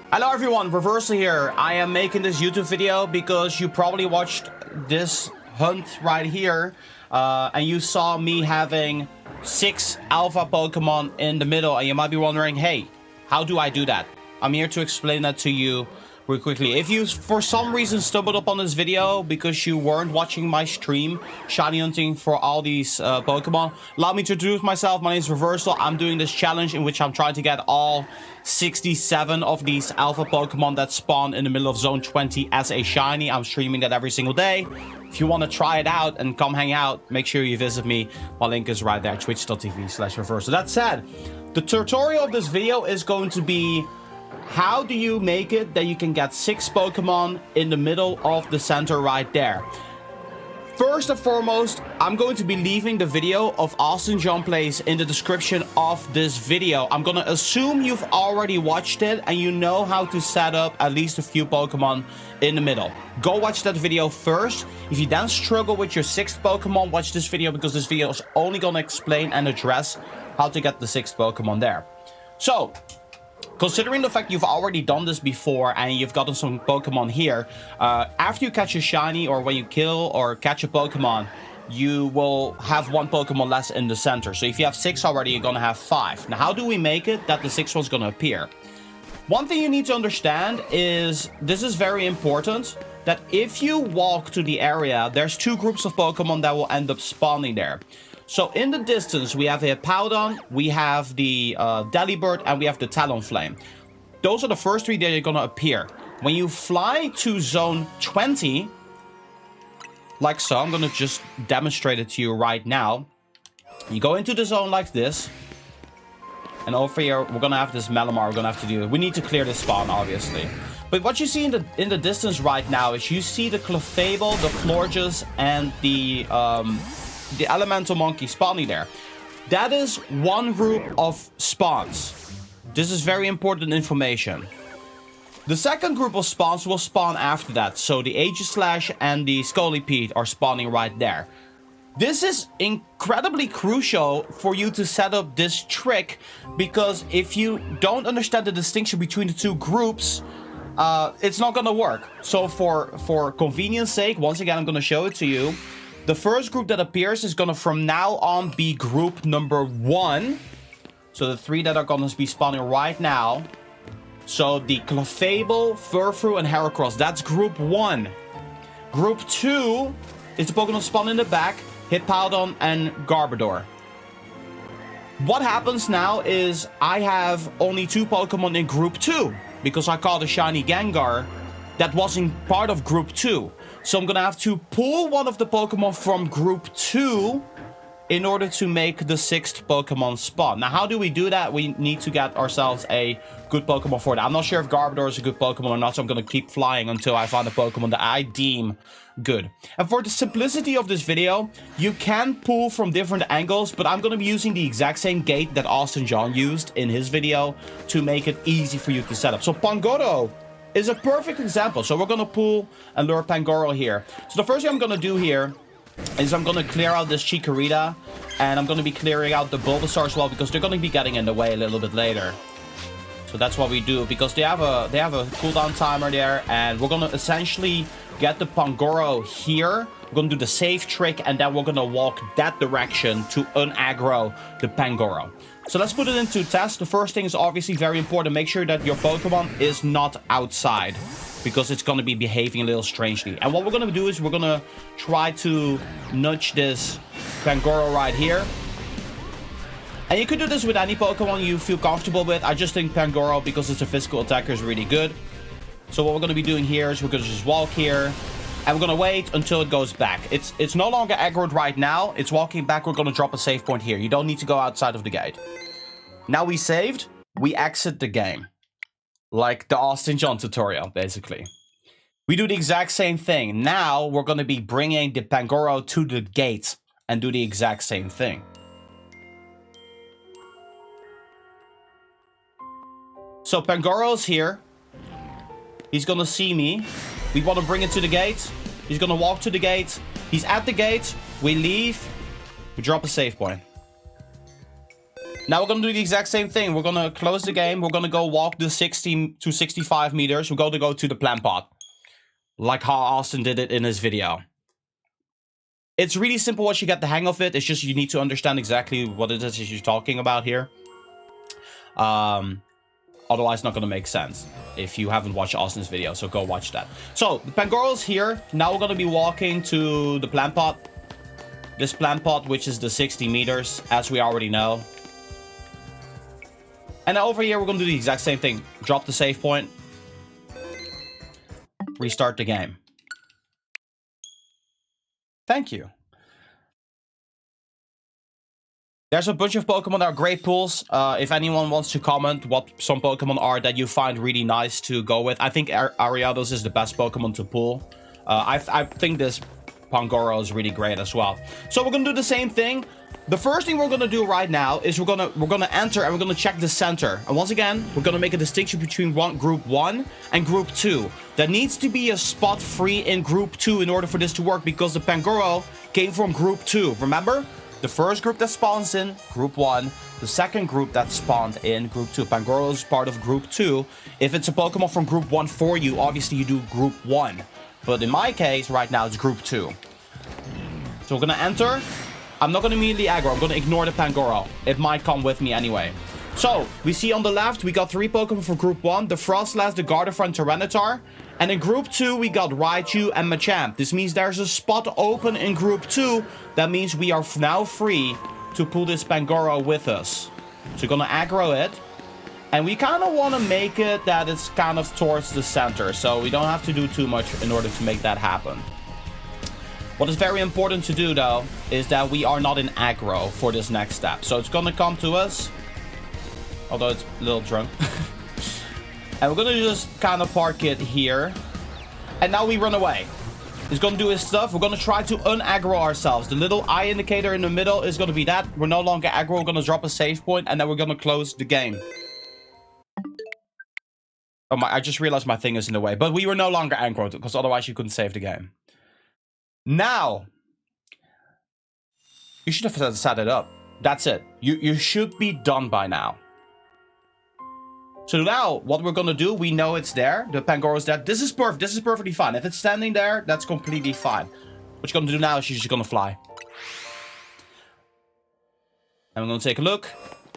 Hello everyone, Reversal here. I am making this YouTube video because you probably watched this hunt right here and you saw me having 6 alpha Pokemon in the middle, and you might be wondering, hey, how do I do that? I'm here to explain that to you real quickly. If you for some reason stumbled upon this video because you weren't watching my stream shiny hunting for all these Pokemon, allow me to introduce myself. My name is Reversal. I'm doing this challenge in which I'm trying to get all 67 of these alpha Pokemon that spawn in the middle of zone 20 as a shiny. I'm streaming that every single day. If you want to try it out and come hang out, make sure you visit me. My link is right there, twitch.tv/Reversal. That said, the tutorial of this video is going to be how do you make it that you can get 6 Pokemon in the middle of the center right there. First and foremost, I'm going to be leaving the video of Austin John Plays in the description of this video. I'm going to assume you've already watched it and you know how to set up at least a few Pokemon in the middle. Go watch that video first. If you then struggle with your 6th Pokemon, watch this video, because this video is only going to explain and address how to get the 6th Pokemon there. So, considering the fact you've already done this before and you've gotten some Pokemon here, after you catch a shiny or when you kill or catch a Pokemon, you will have 1 Pokemon less in the center. So if you have 6 already, you're going to have 5. Now, how do we make it that the 6th one's going to appear? One thing you need to understand is, this is very important, that if you walk to the area, there's 2 groups of Pokemon that will end up spawning there. So in the distance, we have a Hippowdon, we have the Delibird, and we have the Talonflame. Those are the first 3 that are going to appear. When you fly to zone 20, like so, I'm going to just demonstrate it to you right now. You go into the zone like this. And over here, we're going to have this Malamar we're going to have to do. We need to clear this spawn, obviously. But what you see in the distance right now is you see the Clefable, the Florges, and the Elemental Monkey spawning there. That is 1 group of spawns. This is very important information. The second group of spawns will spawn after that. So the Aegislash and the Scolipede are spawning right there. This is incredibly crucial for you to set up this trick, because if you don't understand the distinction between the 2 groups, it's not going to work. So for convenience sake, once again, I'm going to show it to you. The first group that appears is going to from now on be group number 1. So the 3 that are going to be spawning right now. So the Clefable, Furfrou, and Heracross. That's group 1. Group 2 is the Pokemon spawn in the back, Hippowdon and Garbodor. What happens now is I have only 2 Pokemon in group 2, because I caught a shiny Gengar that wasn't part of group 2. So I'm going to have to pull one of the Pokemon from group 2 in order to make the 6th Pokemon spawn. Now, how do we do that? We need to get ourselves a good Pokemon for that. I'm not sure if Garbodor is a good Pokemon or not, so I'm going to keep flying until I find a Pokemon that I deem good. And for the simplicity of this video, you can pull from different angles, but I'm going to be using the exact same gate that Austin John used in his video to make it easy for you to set up. So Pangoro is a perfect example. So we're going to pull and lure Pangoro here. So the first thing I'm going to do here is I'm going to clear out this Chikorita, and I'm going to be clearing out the Bulbasaur as well, because they're going to be getting in the way a little bit later. So that's what we do, because they have a cooldown timer there, and we're going to essentially get the Pangoro here. We're going to do the safe trick, and then we're going to walk that direction to unaggro the Pangoro. So let's put it into test. The first thing is obviously very important. Make sure that your Pokemon is not outside, because it's going to be behaving a little strangely. And what we're going to do is we're going to try to nudge this Pangoro right here. And you could do this with any Pokemon you feel comfortable with. I just think Pangoro, because it's a physical attacker, is really good. So what we're going to be doing here is we're going to just walk here. And we're going to wait until it goes back. It's no longer aggroed right now. It's walking back. We're going to drop a save point here. You don't need to go outside of the gate. Now we saved. We exit the game. Like the Austin John tutorial, basically. We do the exact same thing. Now we're going to be bringing the Pangoro to the gate and do the exact same thing. So Pangoro's here. He's going to see me. We want to bring it to the gate. He's going to walk to the gate. He's at the gate. We leave. We drop a save point. Now we're gonna do the exact same thing. We're gonna close the game. We're gonna go walk the 60 to 65 meters. We're gonna go to the plant pot. Like how Austin did it in his video. It's really simple once you get the hang of it. It's just you need to understand exactly what it is you're talking about here. Otherwise, it's not going to make sense if you haven't watched Austin's video. So go watch that. So the Pangoro's here. Now we're going to be walking to the plant pot. This plant pot, which is the 60 meters, as we already know. And over here, we're going to do the exact same thing. Drop the save point. Restart the game. Thank you. There's a bunch of Pokemon that are great pools. If anyone wants to comment what some Pokemon are that you find really nice to go with. I think Ariados is the best Pokemon to pool. I think this Pangoro is really great as well. So we're going to do the same thing. The first thing we're going to do right now is we're going to enter and we're going to check the center. And once again, we're going to make a distinction between Group 1 and Group 2. There needs to be a spot free in Group 2 in order for this to work because the Pangoro came from Group 2. Remember? The first group that spawns in Group 1. The second group that spawned in Group 2. Pangoro is part of Group 2. If it's a Pokemon from Group 1 for you, obviously you do Group 1. But in my case, right now, it's Group 2. So we're going to enter. I'm not going to immediately aggro. I'm going to ignore the Pangoro. It might come with me anyway. So, we see on the left, we got 3 Pokemon for Group 1. The Frostlass, the Gardevoir, and Tyranitar. And in Group 2, we got Raichu and Machamp. This means there's a spot open in Group 2. That means we are now free to pull this Pangoro with us. So we're going to aggro it. And we kind of want to make it that it's kind of towards the center. So we don't have to do too much in order to make that happen. What is very important to do, though, is that we are not in aggro for this next step. So it's going to come to us. Although it's a little drunk. And we're going to just kind of park it here. And now we run away. He's going to do his stuff. We're going to try to unaggro ourselves. The little eye indicator in the middle is going to be that. We're no longer aggro. We're going to drop a save point. And then we're going to close the game. Oh my, I just realized my thing is in the way. But we were no longer aggro because otherwise you couldn't save the game. Now. You should have set it up. That's it. You should be done by now. So now, what we're going to do, we know it's there. The Pangoro is there. This is perfect. This is perfectly fine. If it's standing there, that's completely fine. What you're going to do now is you're just going to fly. And we're going to take a look.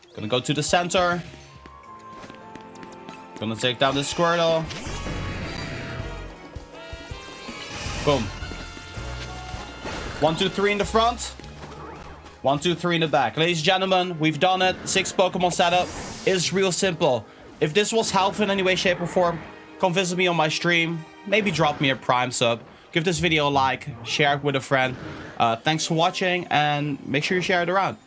Going to go to the center. Going to take down this Squirtle. Boom. 1, 2, 3 in the front. 1, 2, 3 in the back. Ladies and gentlemen, we've done it. 6 Pokemon setup. It's real simple. If this was helpful in any way, shape, or form, come visit me on my stream. Maybe drop me a Prime sub. Give this video a like. Share it with a friend. Thanks for watching, and make sure you share it around.